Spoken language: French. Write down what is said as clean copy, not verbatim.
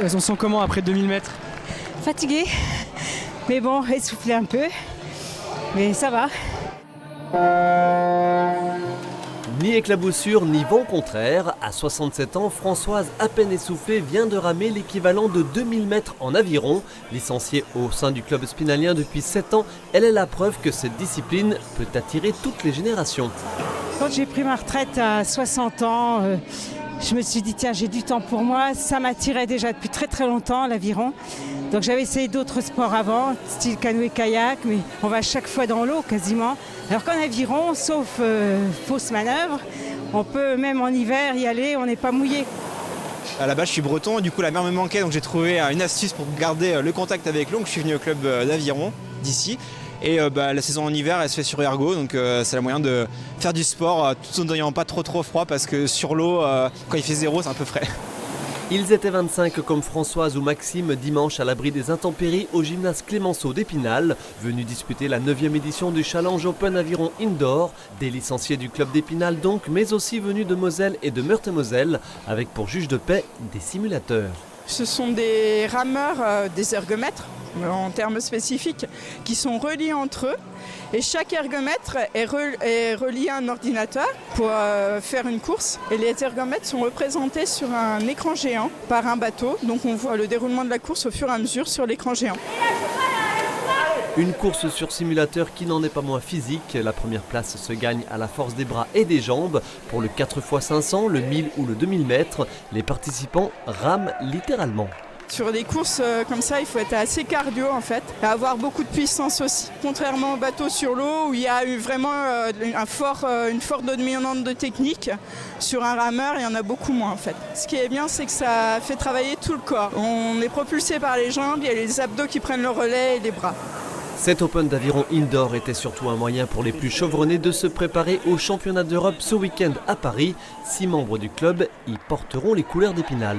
Elles en sont comment après 2000 mètres? Fatiguée, mais bon, essoufflée un peu, mais ça va. Ni éclaboussure, ni vent contraire. À 67 ans, Françoise, à peine essoufflée, vient de ramer l'équivalent de 2000 mètres en aviron. Licenciée au sein du club spinalien depuis 7 ans, elle est la preuve que cette discipline peut attirer toutes les générations. Quand j'ai pris ma retraite à 60 ans, je me suis dit tiens, j'ai du temps pour moi. Ça m'attirait déjà depuis très très longtemps, l'aviron. Donc j'avais essayé d'autres sports avant, style canoë-kayak, mais on va chaque fois dans l'eau quasiment. Alors qu'en aviron, sauf fausse manœuvre, on peut même en hiver y aller, on n'est pas mouillé. À la base, je suis breton, et du coup la mer me manquait, donc j'ai trouvé une astuce pour garder le contact avec l'eau. Je suis venu au club d'aviron d'ici. Et la saison en hiver, elle se fait sur ergo, donc c'est le moyen de faire du sport tout en n'ayant pas trop froid, parce que sur l'eau, quand il fait 0, c'est un peu frais. Ils étaient 25 comme Françoise ou Maxime dimanche à l'abri des intempéries au gymnase Clémenceau d'Épinal, venus disputer la 9e édition du Challenge Open Aviron Indoor, des licenciés du club d'Épinal donc, mais aussi venus de Moselle et de Meurthe-et-Moselle, avec pour juge de paix des simulateurs. Ce sont des rameurs, des ergomètres, en termes spécifiques, qui sont reliés entre eux. Et chaque ergomètre est relié à un ordinateur pour faire une course. Et les ergomètres sont représentés sur un écran géant par un bateau. Donc on voit le déroulement de la course au fur et à mesure sur l'écran géant. Une course sur simulateur qui n'en est pas moins physique. La première place se gagne à la force des bras et des jambes. Pour le 4x500, le 1000 ou le 2000 mètres, les participants rament littéralement. Sur des courses comme ça, il faut être assez cardio en fait, et avoir beaucoup de puissance aussi. Contrairement au bateau sur l'eau où il y a eu vraiment une forte dominante de technique, sur un rameur il y en a beaucoup moins en fait. Ce qui est bien, c'est que ça fait travailler tout le corps. On est propulsé par les jambes, il y a les abdos qui prennent le relais et les bras. Cet Open d'aviron indoor était surtout un moyen pour les plus chevronnés de se préparer au championnat d'Europe ce week-end à Paris. 6 membres du club y porteront les couleurs d'Épinal.